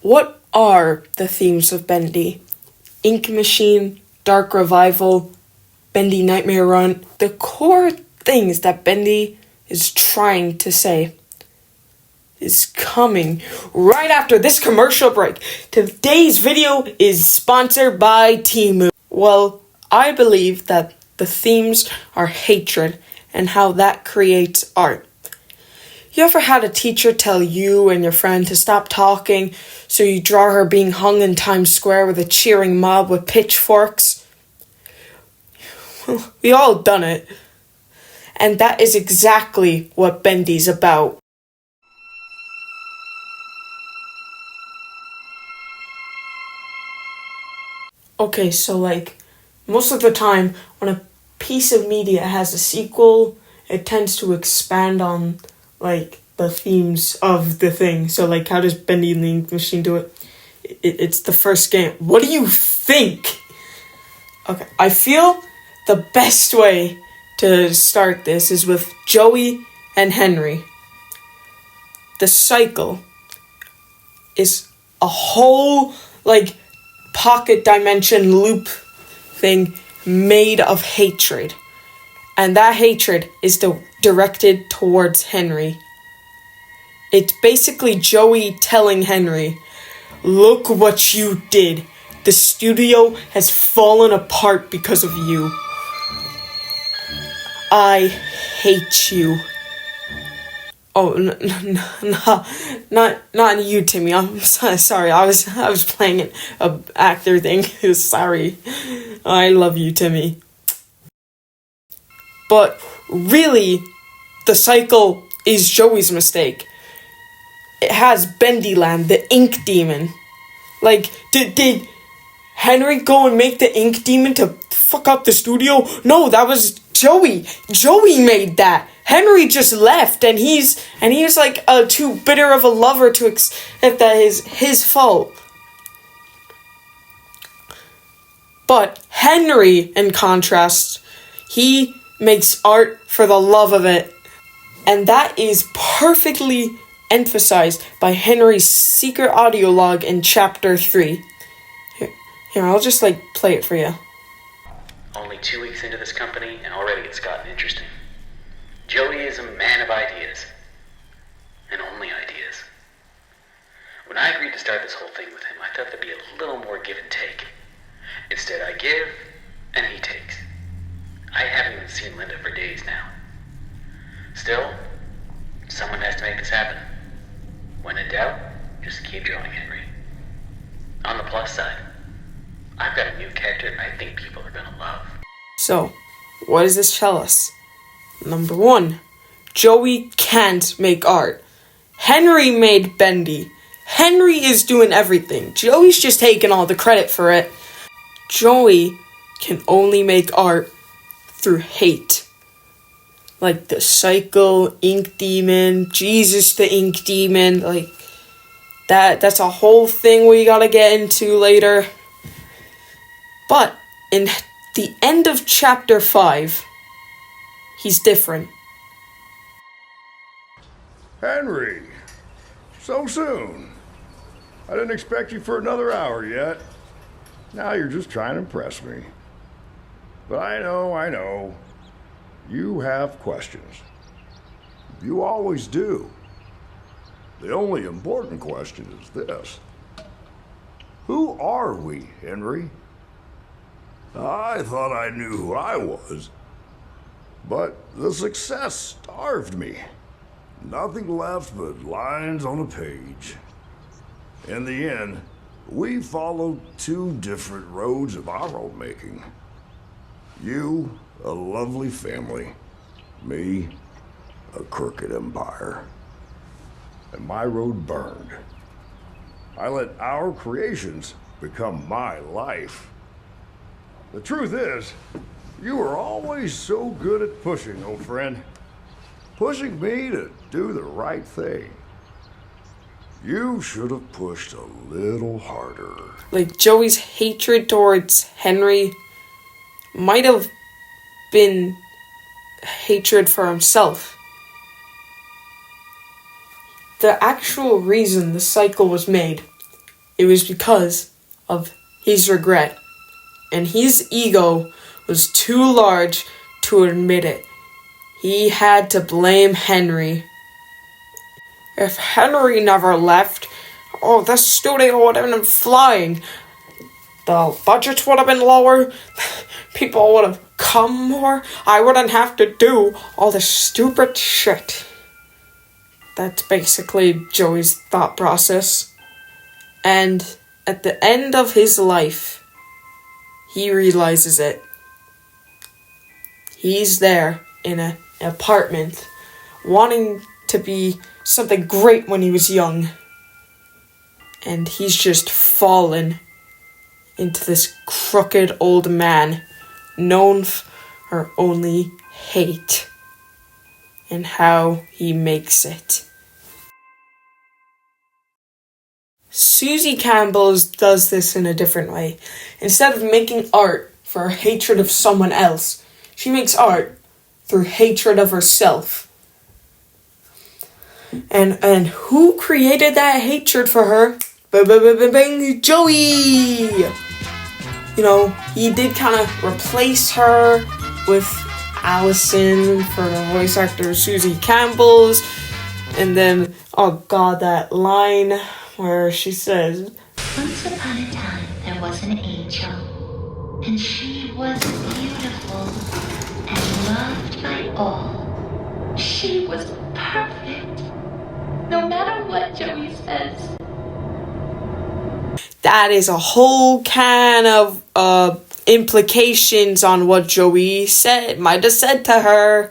What are the themes of Bendy? Ink Machine, Dark Revival, Bendy Nightmare Run. The core things that Bendy is trying to say is coming right after this commercial break. Today's video is sponsored by Temu. Well, I believe that the themes are hatred and how that creates art. You ever had a teacher tell you and your friend to stop talking, so you draw her being hung in Times Square with a cheering mob with pitchforks? Well, we all done it. And that is exactly what Bendy's about. Okay, so most of the time when a piece of media has a sequel, it tends to expand on the themes of the thing. So how does Bendy and the Ink Machine do it? It's the first game. What do you think? Okay, I feel the best way to start this is with Joey and Henry. The cycle is a whole pocket dimension loop thing made of hatred. And that hatred is directed towards Henry. It's basically Joey telling Henry, "Look what you did. The studio has fallen apart because of you. I hate you." Oh, not you, Timmy. I'm sorry. I was playing an actor thing. Sorry. I love you, Timmy. But really, the cycle is Joey's mistake. It has Bendyland, the ink demon. Did Henry go and make the ink demon to fuck up the studio? No, that was Joey. Joey made that. Henry just left, and he was too bitter of a lover to accept that is his fault. But Henry, in contrast, he makes art for the love of it. And that is perfectly emphasized by Henry's secret audio log in chapter 3. Here, I'll just play it for you. Only 2 weeks into this company, and already it's gotten interesting. Joey is a man of ideas. And only ideas. When I agreed to start this whole thing with him, I thought there'd be a little more give and take. Instead, I give, and he takes. I haven't even seen Linda for days now. Still, someone has to make this happen. When in doubt, just keep drawing, Henry. On the plus side, I've got a new character I think people are gonna love. So, what does this tell us? Number 1, Joey can't make art. Henry made Bendy. Henry is doing everything. Joey's just taking all the credit for it. Joey can only make art through hate. The cycle, ink demon, Jesus the ink demon, that's a whole thing we gotta get into later. But in the end of chapter 5, he's different. Henry, so soon. I didn't expect you for another hour yet. Now you're just trying to impress me. But I know. You have questions. You always do. The only important question is this. Who are we, Henry? I thought I knew who I was. But the success starved me. Nothing left but lines on a page. In the end, we followed 2 different roads of our own making. You, a lovely family. Me, a crooked empire. And my road burned. I let our creations become my life. The truth is, you were always so good at pushing, old friend. Pushing me to do the right thing. You should have pushed a little harder. Joey's hatred towards Henry might have been hatred for himself. The actual reason the cycle was made it was because of his regret. And his ego was too large to admit it. He had to blame Henry. If Henry never left, the studio would have been flying. The budgets would have been lower. People would have come more. I wouldn't have to do all this stupid shit. That's basically Joey's thought process. And at the end of his life, he realizes it. He's there in an apartment, wanting to be something great when he was young. And he's just fallen into this crooked old man, known for only hate, and how he makes it. Susie Campbell does this in a different way. Instead of making art for her hatred of someone else, she makes art through hatred of herself. And who created that hatred for her? Joey! He did kind of replace her with Allison for the voice actor Susie Campbell's. And then, that line where she says, "Once upon a time, there was an angel, and she was beautiful and loved by all. She was perfect, no matter what Joey says." That is a whole can of implications on what Joey might have said to her.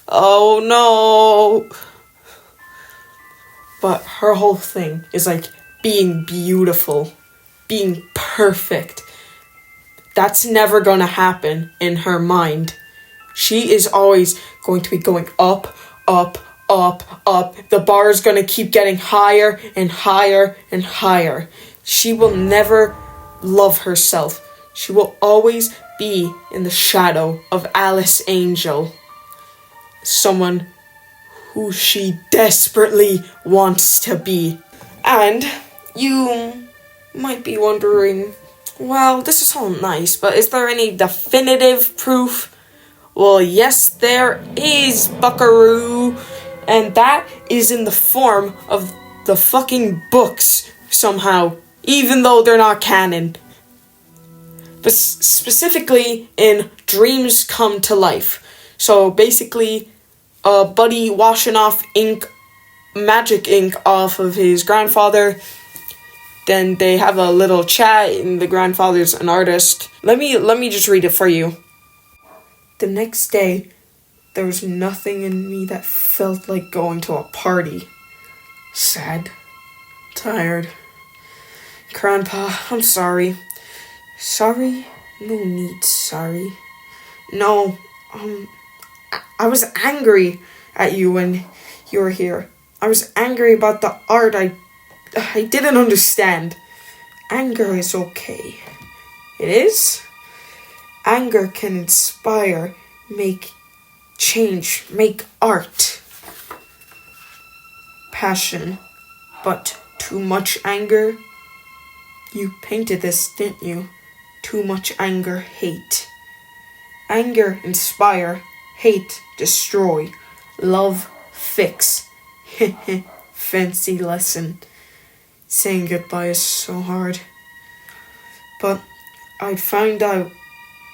Oh no. But her whole thing is being beautiful, being perfect. That's never gonna happen in her mind. She is always going to be going up, up, up, up. The bar is gonna keep getting higher and higher and higher. She will never love herself. She will always be in the shadow of Alice Angel. Someone who she desperately wants to be. And you might be wondering, well, this is all nice, but is there any definitive proof? Well, yes, there is, buckaroo. And that is in the form of the fucking books, somehow, even though they're not canon. But specifically in Dreams Come to Life. So basically, Buddy washing off magic ink off of his grandfather. Then they have a little chat, and the grandfather's an artist. Let me just read it for you. The next day, there was nothing in me that felt like going to a party. Sad. Tired. Grandpa, I'm sorry. Sorry? No need sorry. No, I was angry at you when you were here. I was angry about the art I didn't understand. Anger is okay. It is? Anger can inspire, make change, make art. Passion. But too much anger? You painted this, didn't you? Too much anger, hate. Anger, inspire. Hate, destroy. Love, fix. Fancy lesson. Saying goodbye is so hard. But I'd find out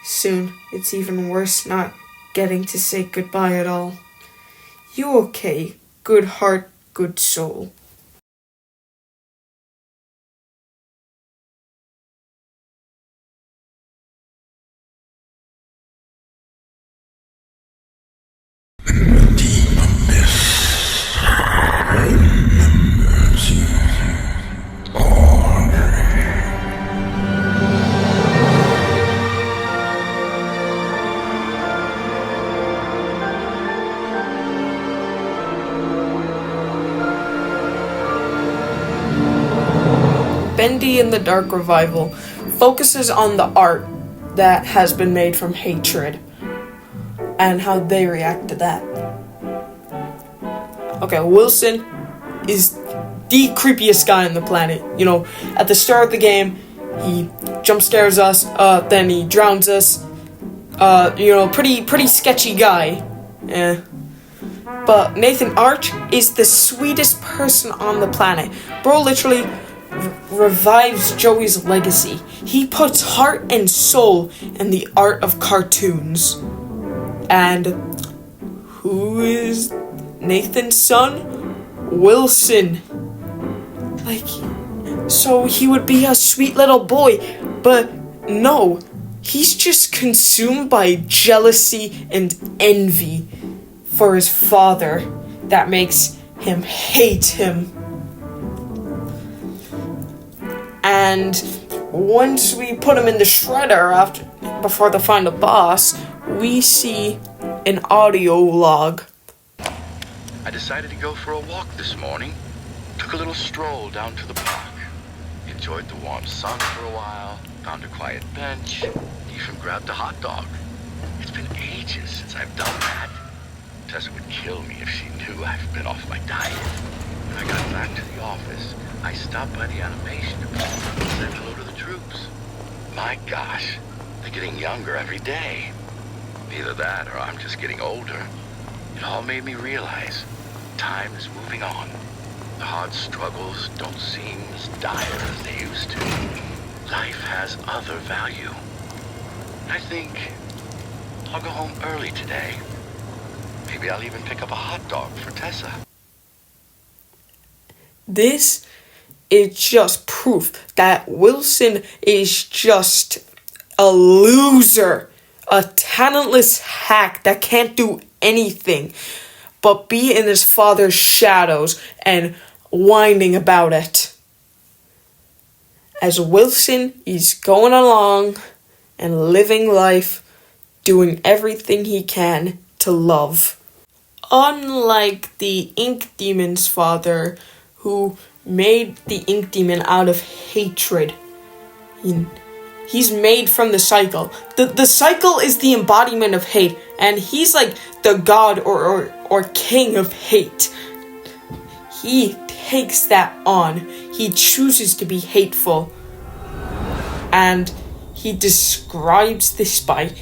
soon it's even worse not getting to say goodbye at all. You okay? Good heart, good soul. Bendy in the Dark Revival focuses on the art that has been made from hatred and how they react to that. Okay, Wilson is the creepiest guy on the planet. You know, at the start of the game, he jump scares us, then he drowns us. You know, pretty sketchy guy. But Nathan Arch is the sweetest person on the planet. Bro literally revives Joey's legacy. He puts heart and soul in the art of cartoons. And who is Nathan's son? Wilson. So he would be a sweet little boy, but no, he's just consumed by jealousy and envy for his father that makes him hate him. And once we put him in the shredder before the final boss, we see an audio log. I decided to go for a walk this morning. Took a little stroll down to the park. Enjoyed the warm sun for a while, found a quiet bench, even grabbed a hot dog. It's been ages since I've done that. Tessa would kill me if she knew I've been off my diet. When I got back to the office, I stopped by the animation department and said hello to the troops. My gosh, they're getting younger every day. Either that or I'm just getting older. It all made me realize time is moving on. The hard struggles don't seem as dire as they used to. Life has other value. I think I'll go home early today. Maybe I'll even pick up a hot dog for Tessa. This is just proof that Wilson is just a loser. A talentless hack that can't do anything but be in his father's shadows and whining about it. As Wilson is going along and living life, doing everything he can to love. Unlike the Ink Demon's father, who made the Ink Demon out of hatred. He's made from the cycle. The cycle is the embodiment of hate, and he's like the god or king of hate. He takes that on. He chooses to be hateful. And he describes this by,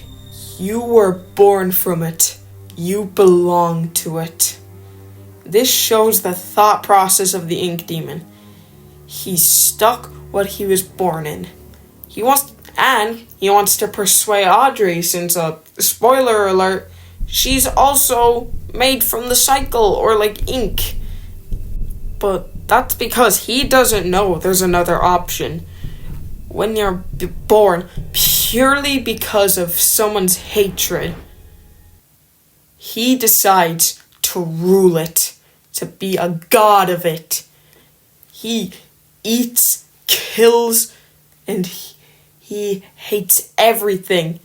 you were born from it. You belong to it. This shows the thought process of the Ink Demon. He's stuck what he was born in. He wants to persuade Audrey, since, spoiler alert, she's also made from the cycle, or like ink. But that's because he doesn't know there's another option. When you're born purely because of someone's hatred, he decides to rule it, to be a god of it. He eats, kills, and he hates everything.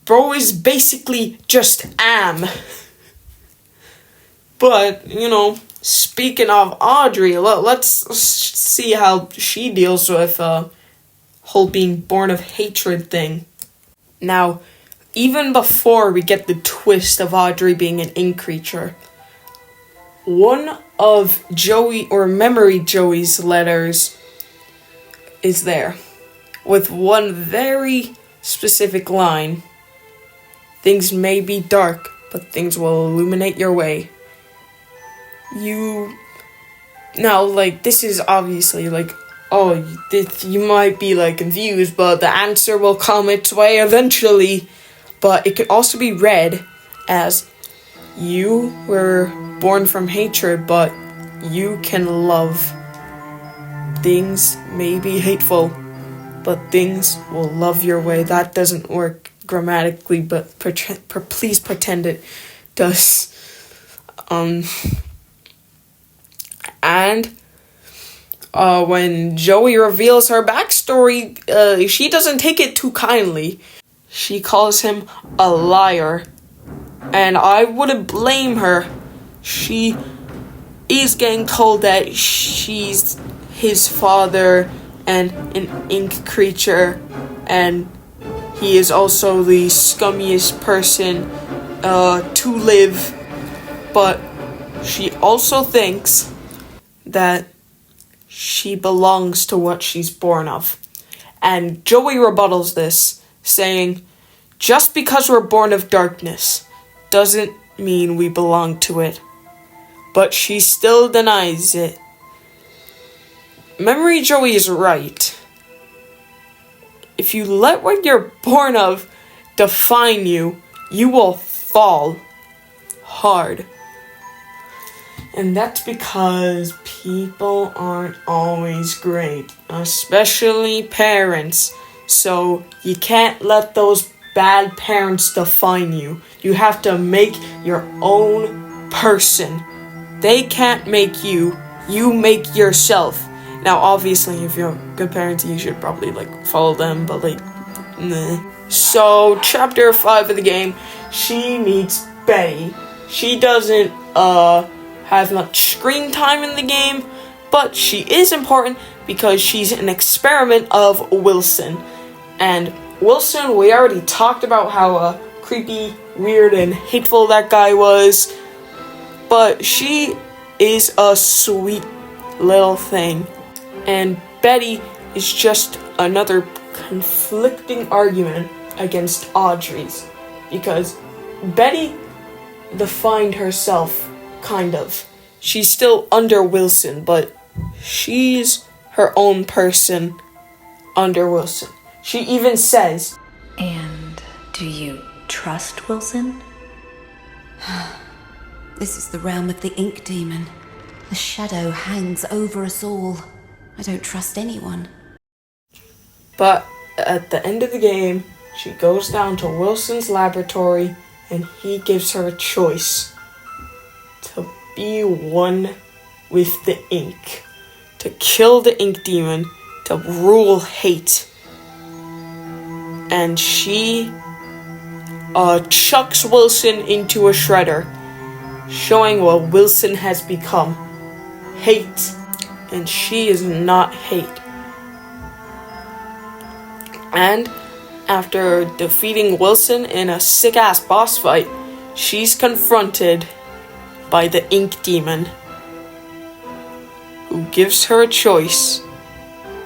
Bro is basically just Am. But, speaking of Audrey, let's see how she deals with whole being born of hatred thing. Now, even before we get the twist of Audrey being an ink creature, one of Memory Joey's letters is there, with one very specific line. Things may be dark, but things will illuminate your way. This is obviously you might be confused, but the answer will come its way eventually. But it could also be read as, you were born from hatred, but you can love. Things may be hateful, but things will love your way. That doesn't work grammatically, but please pretend it does. And when Joey reveals her backstory, she doesn't take it too kindly. She calls him a liar, and I wouldn't blame her. She is getting told that she's his father and an ink creature, and he is also the scummiest person to live. But she also thinks that she belongs to what she's born of. And Joey rebuttals this, saying, just because we're born of darkness doesn't mean we belong to it. But she still denies it. Memory Joey is right. If you let what you're born of define you, you will fall hard. And that's because people aren't always great, especially parents. So you can't let those bad parents define you. You have to make your own person. They can't make you. You make yourself. Now, obviously, if you're good parents, you should probably, follow them, but, nah. So, chapter 5 of the game, she meets Betty. She doesn't, have much screen time in the game, but she is important because she's an experiment of Wilson. And Wilson, we already talked about how, creepy, weird, and hateful that guy was, but she is a sweet little thing. And Betty is just another conflicting argument against Audrey's, because Betty defined herself, kind of. She's still under Wilson, but she's her own person under Wilson. She even says, "And do you trust Wilson?" This is the realm of the ink demon. The shadow hangs over us all. I don't trust anyone. But at the end of the game, she goes down to Wilson's laboratory and he gives her a choice to be one with the ink, to kill the ink demon, to rule hate. And she chucks Wilson into a shredder, showing what Wilson has become. Hate. And she is not hate. And after defeating Wilson in a sick-ass boss fight, she's confronted by the ink demon, who gives her a choice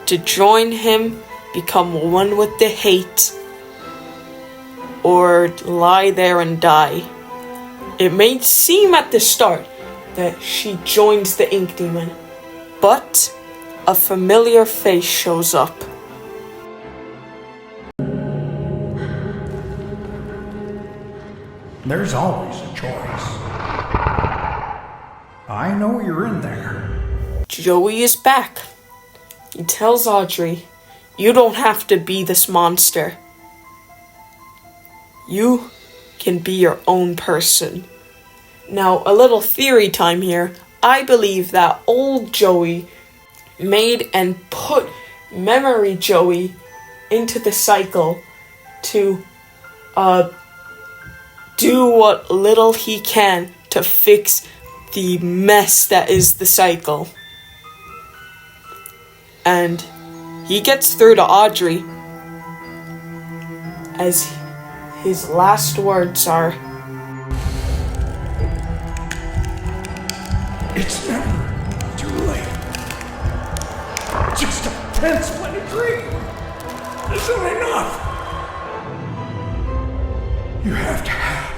to join him, become one with the hate, or lie there and die. It may seem at the start that she joins the ink demon, but a familiar face shows up. There's always a choice. I know you're in there. Joey is back. He tells Audrey, you don't have to be this monster. You can be your own person. Now, a little theory time here. I believe that old Joey made and put memory Joey into the cycle to do what little he can to fix the mess that is the cycle. And he gets through to Audrey as his last words are, It's never too late. Just a pencil dream isn't enough. You have to have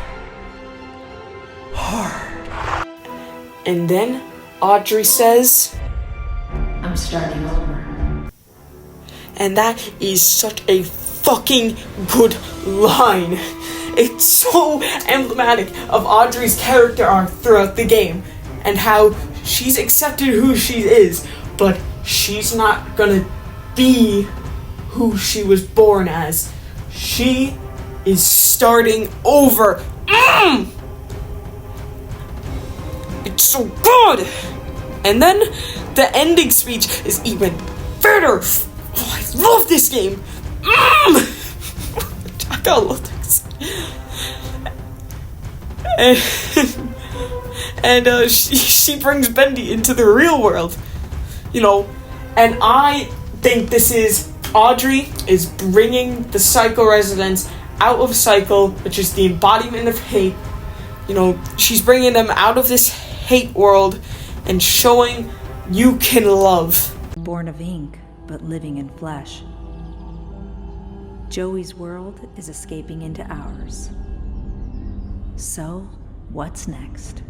heart. And then Audrey says, I'm starting over. and that is such a fucking good line. It's so emblematic of Audrey's character arc throughout the game, and how she's accepted who she is, but she's not gonna be who she was born as. She is starting over. It's so good! And then the ending speech is even better. Oh, I love this game. I gotta love this. And she brings Bendy into the real world, and I think this is Audrey is bringing the Psycho residents out of Psycho, which is the embodiment of hate. She's bringing them out of this hate world and showing you can love. born of ink, but living in flesh. Joey's world is escaping into ours. So, what's next?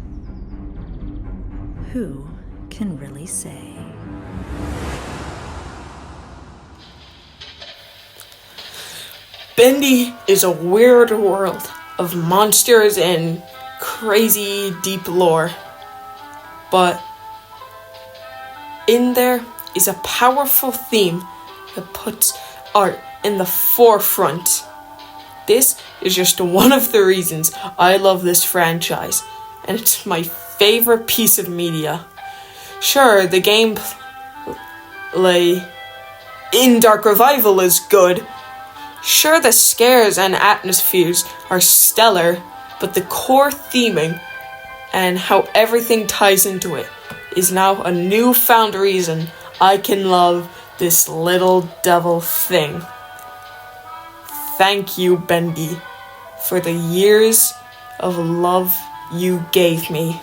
Who can really say? Bendy is a weird world of monsters and crazy deep lore. But in there is a powerful theme that puts art in the forefront. This is just one of the reasons I love this franchise, and it's my favorite piece of media. Sure, the gameplay in Dark Revival is good. Sure, the scares and atmospheres are stellar, but the core theming and how everything ties into it is now a newfound reason I can love this little devil thing. Thank you, Bendy, for the years of love you gave me.